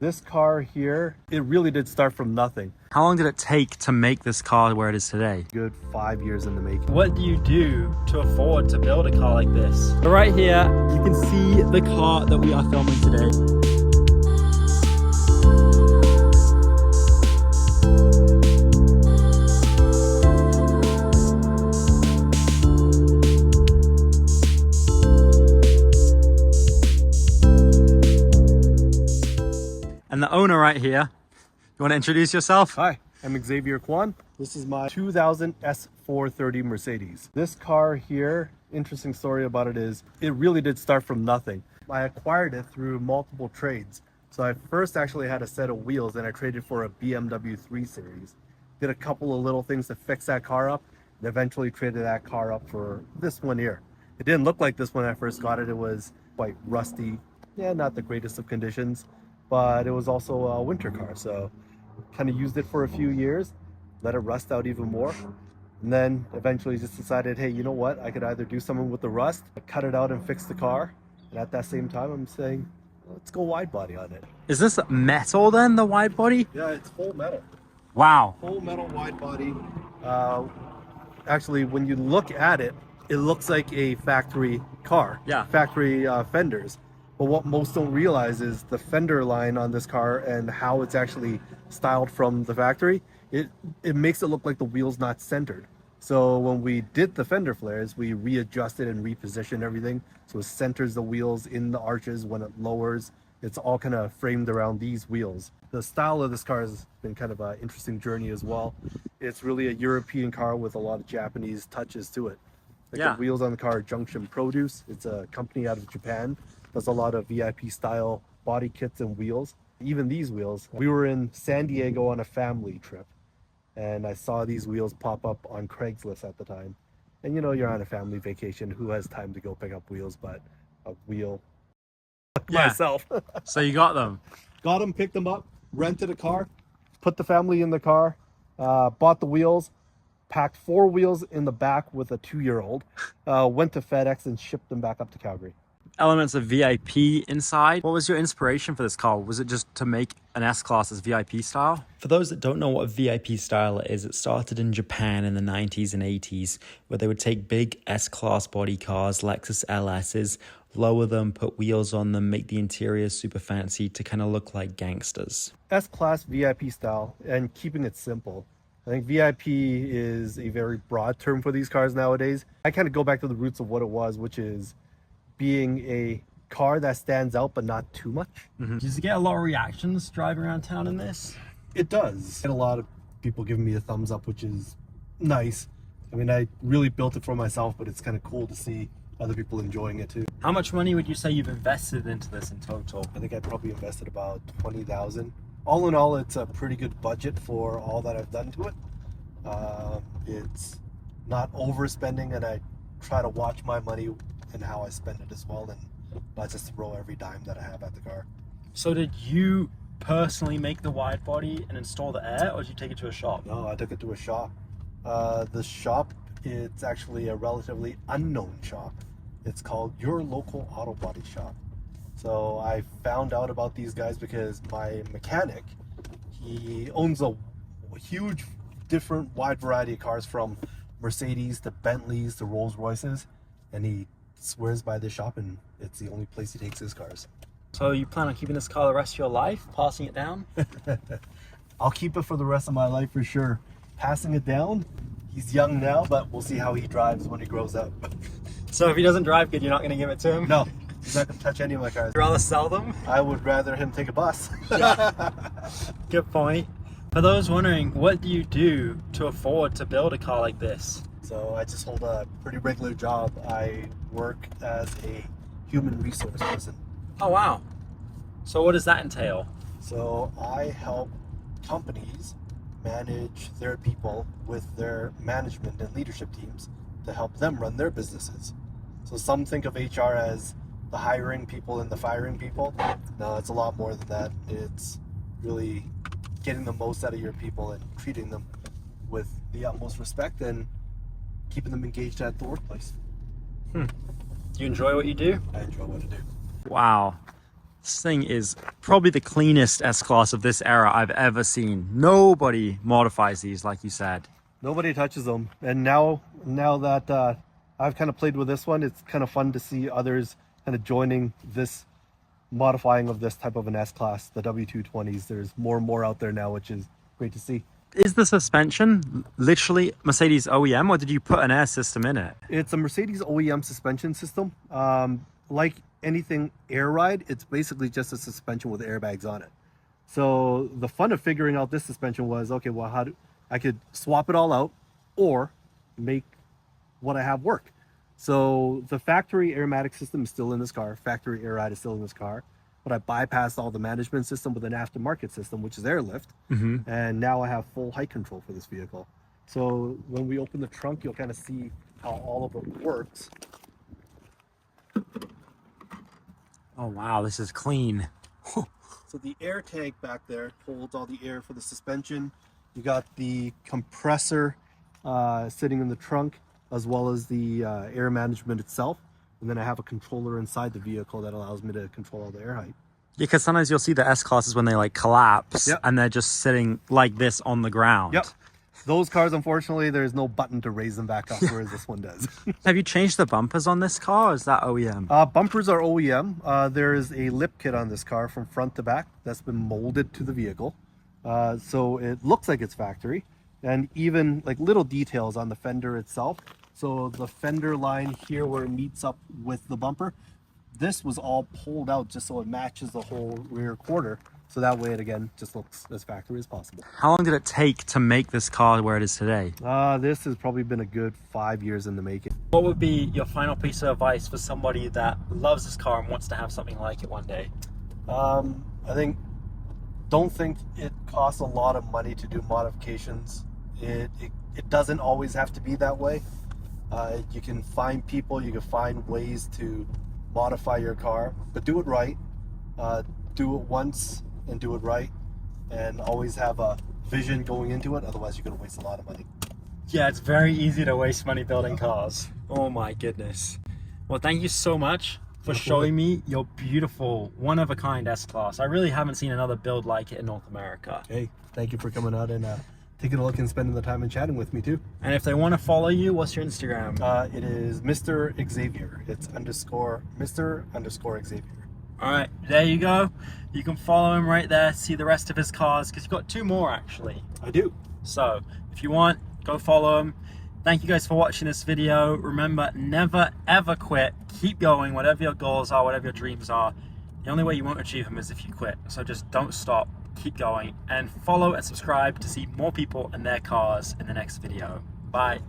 This car here, it really did start from nothing. How long did it take to make this car where it is today? Good 5 years in the making. What do you do to afford to build a car like this? So right here, you can see the car that we are filming today. And the owner right here, you want to introduce yourself? Hi, I'm Xavier. This is my 2000 S430 Mercedes. This car here, interesting story about it is, it really did start from nothing. I acquired it through multiple trades. So I first actually had a set of wheels and I traded for a BMW 3 Series. Did a couple of little things to fix that car up and eventually traded that car up for this one here. It didn't look like this when I first got it. It was quite rusty. Yeah, not the greatest of conditions, but it was also a winter car. So kind of used it for a few years, let it rust out even more. And then eventually just decided, hey, you know what? I could either do something with the rust, cut it out and fix the car. And at that same time, I'm saying, let's go wide body on it. Is this metal then, the wide body? Yeah, it's full metal. Wow. Full metal wide body. Actually, when you look at it, it looks like a factory car. Yeah. Factory fenders. But what most don't realize is the fender line on this car and how it's actually styled from the factory. It makes it look like the wheel's not centered. So when we did the fender flares, we readjusted and repositioned everything. So it centers the wheels in the arches when it lowers. It's all kind of framed around these wheels. The style of this car has been kind of an interesting journey as well. It's really a European car with a lot of Japanese touches to it. Like Yeah. the wheels on the car are Junction Produce. It's a company out of Japan. Does a lot of VIP style body kits and wheels. Even these wheels. We were in San Diego on a family trip and I saw these wheels pop up on Craigslist at the time. And you know, you're on a family vacation, who has time to go pick up wheels but a wheel? Yeah. Myself. So you got them. Got them, picked them up, rented a car, put the family in the car, bought the wheels, packed 4 wheels in the back with a 2-year-old, went to FedEx and shipped them back up to Calgary. Elements of VIP inside. What was your inspiration for this car? Was it just to make an S-Class as VIP style? For those that don't know what a VIP style is, it started in Japan in the 90s and 80s, where they would take big S-Class body cars, Lexus LSs, lower them, put wheels on them, make the interiors super fancy to kind of look like gangsters. S-Class VIP style, and keeping it simple. I think VIP is a very broad term for these cars nowadays. I kind of go back to the roots of what it was, which is being a car that stands out but not too much. Did you get a lot of reactions driving around town in this? It does. I get a lot of people giving me a thumbs up, which is nice. I mean, I really built it for myself, but it's kind of cool to see other people enjoying it too. How much money would you say you've invested into this in total? I think I probably invested about 20,000. All in all, it's a pretty good budget for all that I've done to it. It's not overspending, and I try to watch my money and how I spend it as well, and not just throw every dime that I have at the car. So did you personally make the wide body and install the air, or did you take it to a shop? No, I took it to a shop. The shop, it's actually a relatively unknown shop. It's called Your Local Auto Body Shop. So I found out about these guys because my mechanic, he owns a huge, different, wide variety of cars, from Mercedes to Bentleys to Rolls Royces, and he swears by this shop, and it's the only place he takes his cars. So you plan on keeping this car the rest of your life, passing it down? I'll keep it for the rest of my life for sure. Passing it down, he's young now, but we'll see how he drives when he grows up. So if he doesn't drive good, you're not going to give it to him? No, he's not going to touch any of my cars. You'd rather sell them? I would rather him take a bus. Good point. For those wondering, what do you do to afford to build a car like this? So I just hold a pretty regular job. I work as a human resource person. Oh wow. So what does that entail? So I help companies manage their people with their management and leadership teams to help them run their businesses. So some think of HR as the hiring people and the firing people. No, it's a lot more than that. It's really getting the most out of your people and treating them with the utmost respect and keeping them engaged at the workplace. Do you enjoy what you do? I enjoy what I do. Wow. This thing is probably the cleanest S-Class of this era I've ever seen. Nobody modifies these, like you said. Nobody touches them. And now that I've kind of played with this one, it's kind of fun to see others kind of joining this modifying of this type of an S-Class, the W220s. There's more and more out there now, which is great to see. Is the suspension literally Mercedes OEM, or did you put an air system in it? It's a Mercedes OEM suspension system. Like anything air ride, it's basically just a suspension with airbags on it. So the fun of figuring out this suspension was, okay, well, I could swap it all out or make what I have work. So the factory airmatic system is still in this car. Factory air ride is still in this car. But I bypassed all the management system with an aftermarket system, which is airlift. And now I have full height control for this vehicle. So when we open the trunk, you'll kind of see how all of it works. Oh wow, this is clean. So the air tank back there holds all the air for the suspension. You got the compressor sitting in the trunk, as well as the air management itself. And then I have a controller inside the vehicle that allows me to control all the air height. Yeah, because sometimes you'll see the S-Classes when they like collapse, Yep. and they're just sitting like this on the ground. Yep. Those cars, unfortunately, there's no button to raise them back up, whereas this one does. Have you changed the bumpers on this car, or is that OEM? Bumpers are OEM. There is a lip kit on this car from front to back that's been molded to the vehicle. So it looks like it's factory. And even like little details on the fender itself. So the fender line here where it meets up with the bumper, this was all pulled out just so it matches the whole rear quarter. So that way it, again, just looks as factory as possible. How long did it take to make this car where it is today? This has probably been a good 5 years in the making. What would be your final piece of advice for somebody that loves this car and wants to have something like it one day? I don't think it costs a lot of money to do modifications. It doesn't always have to be that way. You can find people, you can find ways to modify your car, but do it right. Do it once and do it right, and always have a vision going into it, otherwise you're going to waste a lot of money. Yeah, it's very easy to waste money building cars. Oh my goodness. Well, thank you so much for showing me your beautiful, one-of-a-kind S-Class. I really haven't seen another build like it in North America. Hey, thank you for coming out and taking a look and spending the time and chatting with me too. And if they want to follow you, what's your Instagram? It is Mr. Xavier. It's Mr. Xavier. All right, there you go. You can follow him right there, see the rest of his cars, because you've got 2 more actually. I do. So if you want, go follow him. Thank you guys for watching this video. Remember, never ever quit. Keep going, whatever your goals are, whatever your dreams are. The only way you won't achieve them is if you quit. So just don't stop, keep going, and follow and subscribe to see more people and their cars in the next video. Bye.